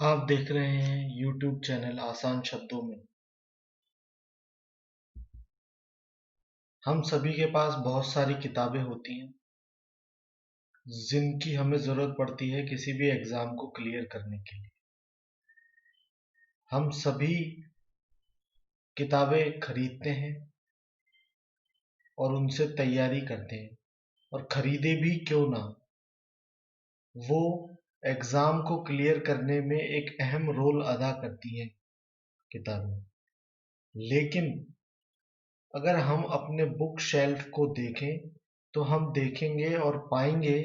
आप देख रहे हैं YouTube चैनल आसान शब्दों में। हम सभी के पास बहुत सारी किताबें होती हैं जिनकी हमें ज़रूरत पड़ती है किसी भी एग्ज़ाम को क्लियर करने के लिए। हम सभी किताबें खरीदते हैं और उनसे तैयारी करते हैं, और खरीदे भी क्यों ना, वो एग्ज़ाम को क्लियर करने में एक अहम रोल अदा करती हैं किताबें। लेकिन अगर हम अपने बुक शेल्फ को देखें तो हम देखेंगे और पाएंगे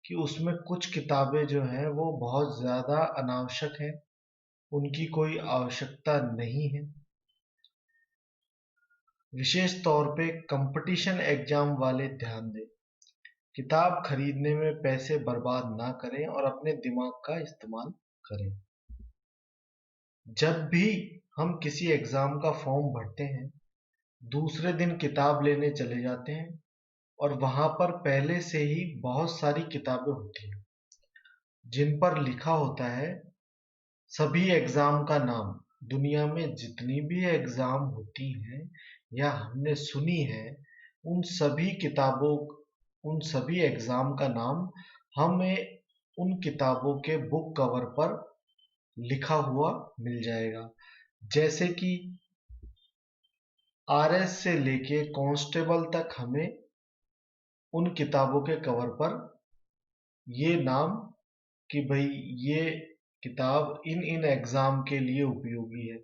कि उसमें कुछ किताबें जो हैं वो बहुत ज़्यादा अनावश्यक हैं, उनकी कोई आवश्यकता नहीं है। विशेष तौर पे कंपटीशन एग्जाम वाले ध्यान दें। किताब खरीदने में पैसे बर्बाद ना करें और अपने दिमाग का इस्तेमाल करें। जब भी हम किसी एग्जाम का फॉर्म भरते हैं, दूसरे दिन किताब लेने चले जाते हैं और वहां पर पहले से ही बहुत सारी किताबें होती हैं जिन पर लिखा होता है सभी एग्जाम का नाम। दुनिया में जितनी भी एग्जाम होती हैं या हमने सुनी है, उन सभी किताबों उन सभी एग्जाम का नाम हमें उन किताबों के बुक कवर पर लिखा हुआ मिल जाएगा। जैसे कि आरएस से लेके कांस्टेबल तक हमें उन किताबों के कवर पर ये नाम कि भाई ये किताब इन इन एग्जाम के लिए उपयोगी है।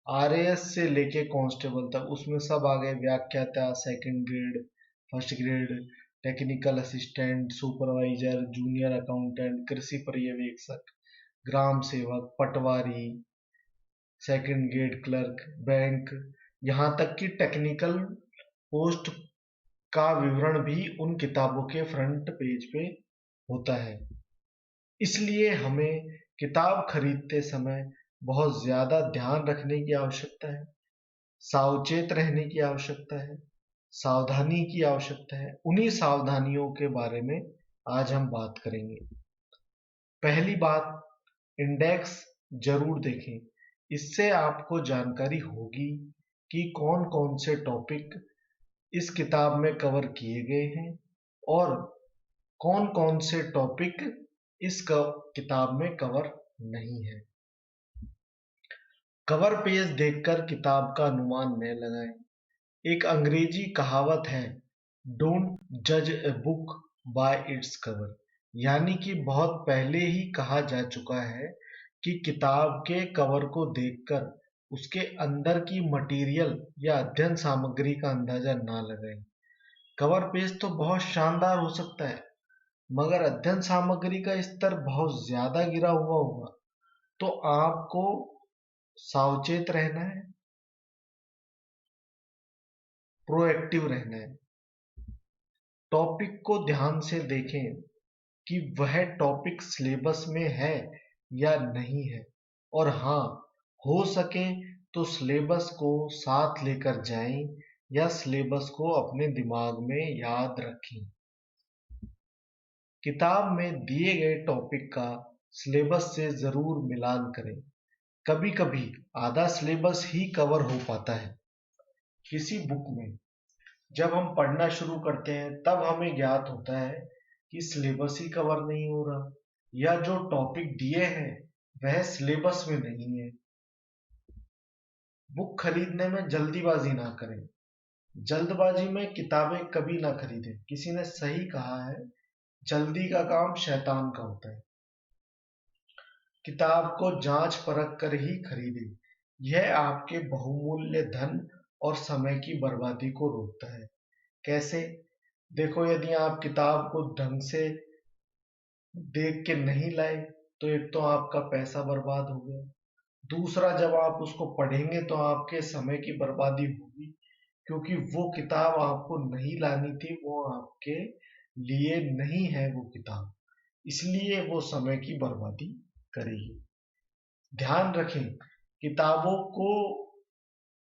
आरएएस से लेके कांस्टेबल तक उसमें सब आ गए, व्याख्याता, second grade, first grade, technical assistant, supervisor, junior accountant, कृषि पर्यवेक्षक, ग्राम सेवक, पटवारी, सेकंड ग्रेड क्लर्क, बैंक, यहाँ तक कि टेक्निकल पोस्ट का विवरण भी उन किताबों के फ्रंट पेज पे होता है। इसलिए हमें किताब खरीदते समय बहुत ज्यादा ध्यान रखने की आवश्यकता है, सावचेत रहने की आवश्यकता है, सावधानी की आवश्यकता है। उन्हीं सावधानियों के बारे में आज हम बात करेंगे। पहली बात, इंडेक्स जरूर देखें। इससे आपको जानकारी होगी कि कौन कौन से टॉपिक इस किताब में कवर किए गए हैं और कौन कौन से टॉपिक इस किताब में कवर नहीं है। कवर पेज देखकर किताब का अनुमान न लगाएं। एक अंग्रेजी कहावत है, डोंट जज a book by its cover. यानी कि बहुत पहले ही कहा जा चुका है कि किताब के कवर को देखकर उसके अंदर की मटेरियल या अध्ययन सामग्री का अंदाजा ना लगाएं। कवर पेज तो बहुत शानदार हो सकता है, मगर अध्ययन सामग्री का स्तर बहुत ज्यादा गिरा हुआ होगा। तो आपको सावचेत रहना है, प्रोएक्टिव रहना है। टॉपिक को ध्यान से देखें कि वह टॉपिक सिलेबस में है या नहीं है, और हाँ, हो सके तो सिलेबस को साथ लेकर जाएं या सिलेबस को अपने दिमाग में याद रखें। किताब में दिए गए टॉपिक का सिलेबस से जरूर मिलान करें। कभी कभी आधा सिलेबस ही कवर हो पाता है किसी बुक में। जब हम पढ़ना शुरू करते हैं तब हमें ज्ञात होता है कि सिलेबस ही कवर नहीं हो रहा, या जो टॉपिक दिए हैं वह सिलेबस में नहीं है। बुक खरीदने में जल्दीबाजी ना करें। जल्दबाजी में किताबें कभी ना खरीदें। किसी ने सही कहा है, जल्दी का काम शैतान का होता है। किताब को जांच परख कर ही खरीदें। यह आपके बहुमूल्य धन और समय की बर्बादी को रोकता है। कैसे? देखो, यदि आप किताब को ढंग से देख के नहीं लाए तो एक तो आपका पैसा बर्बाद हो गया, दूसरा जब आप उसको पढ़ेंगे तो आपके समय की बर्बादी होगी, क्योंकि वो किताब आपको नहीं लानी थी, वो आपके लिए नहीं है वो किताब, इसलिए वो समय की बर्बादी करेगी। ध्यान रखें, किताबों को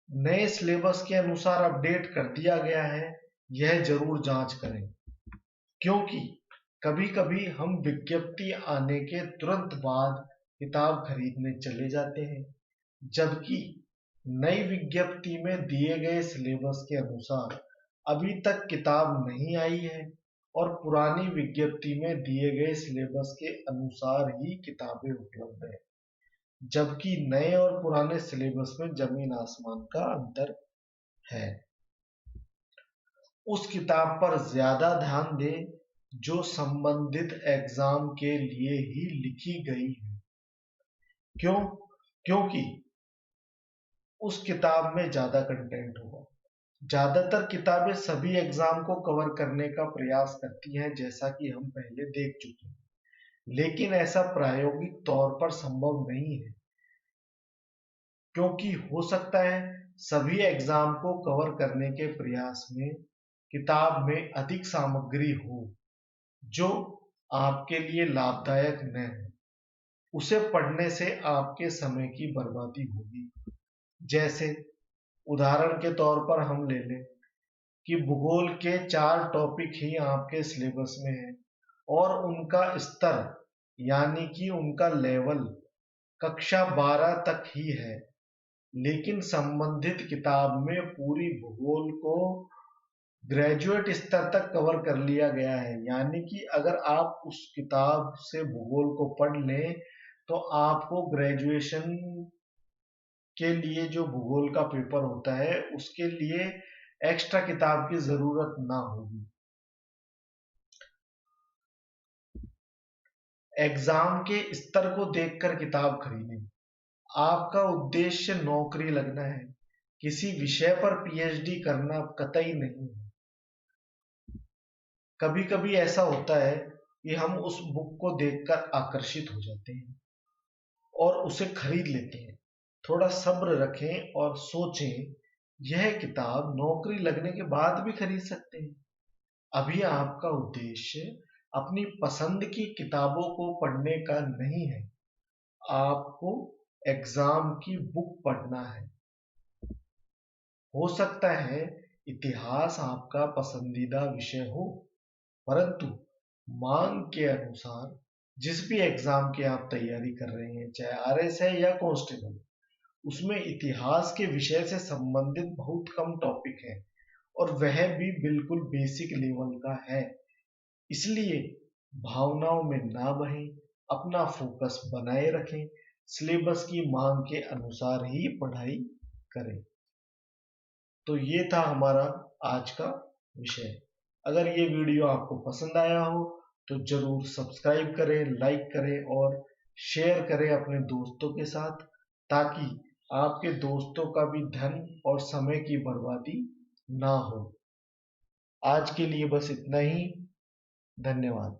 नए सिलेबस के अनुसार अपडेट कर दिया गया है, यह जरूर जांच करें, क्योंकि कभी कभी हम विज्ञप्ति आने के तुरंत बाद किताब खरीदने चले जाते हैं, जबकि नई विज्ञप्ति में दिए गए सिलेबस के अनुसार अभी तक किताब नहीं आई है और पुरानी विज्ञप्ति में दिए गए सिलेबस के अनुसार ही किताबें उपलब्ध है, जबकि नए और पुराने सिलेबस में जमीन आसमान का अंतर है। उस किताब पर ज्यादा ध्यान दें जो संबंधित एग्जाम के लिए ही लिखी गई है। क्यों? क्योंकि उस किताब में ज्यादा कंटेंट होगा। ज्यादातर किताबें सभी एग्जाम को कवर करने का प्रयास करती हैं, जैसा कि हम पहले देख चुके हैं, लेकिन ऐसा प्रायोगिक तौर पर संभव नहीं है, क्योंकि हो सकता है सभी एग्जाम को कवर करने के प्रयास में किताब में अधिक सामग्री हो जो आपके लिए लाभदायक न हो। उसे पढ़ने से आपके समय की बर्बादी होगी। जैसे उदाहरण के तौर पर हम ले लें कि भूगोल के 4 टॉपिक ही आपके सिलेबस में हैं और उनका स्तर यानी कि उनका लेवल कक्षा 12 तक ही है, लेकिन संबंधित किताब में पूरी भूगोल को ग्रेजुएट स्तर तक कवर कर लिया गया है। यानी कि अगर आप उस किताब से भूगोल को पढ़ लें तो आपको ग्रेजुएशन के लिए जो भूगोल का पेपर होता है उसके लिए एक्स्ट्रा किताब की जरूरत ना होगी। एग्जाम के स्तर को देखकर किताब खरीदें। आपका उद्देश्य नौकरी लगना है, किसी विषय पर पीएचडी करना कतई नहीं है। कभी कभी ऐसा होता है कि हम उस बुक को देखकर आकर्षित हो जाते हैं और उसे खरीद लेते हैं। थोड़ा सब्र रखें और सोचें, यह किताब नौकरी लगने के बाद भी खरीद सकते हैं। अभी आपका उद्देश्य अपनी पसंद की किताबों को पढ़ने का नहीं है, आपको एग्जाम की बुक पढ़ना है। हो सकता है इतिहास आपका पसंदीदा विषय हो, परंतु मांग के अनुसार जिस भी एग्जाम की आप तैयारी कर रहे हैं, चाहे आरएस है या कांस्टेबल, उसमें इतिहास के विषय से संबंधित बहुत कम टॉपिक है और वह भी बिल्कुल बेसिक लेवल का है। इसलिए भावनाओं में ना बहें, अपना फोकस बनाए रखें, सिलेबस की मांग के अनुसार ही पढ़ाई करें। तो ये था हमारा आज का विषय। अगर ये वीडियो आपको पसंद आया हो तो जरूर सब्सक्राइब करें, लाइक करें और शेयर करें अपने दोस्तों के साथ, ताकि आपके दोस्तों का भी धन और समय की बर्बादी ना हो। आज के लिए बस इतना ही। धन्यवाद।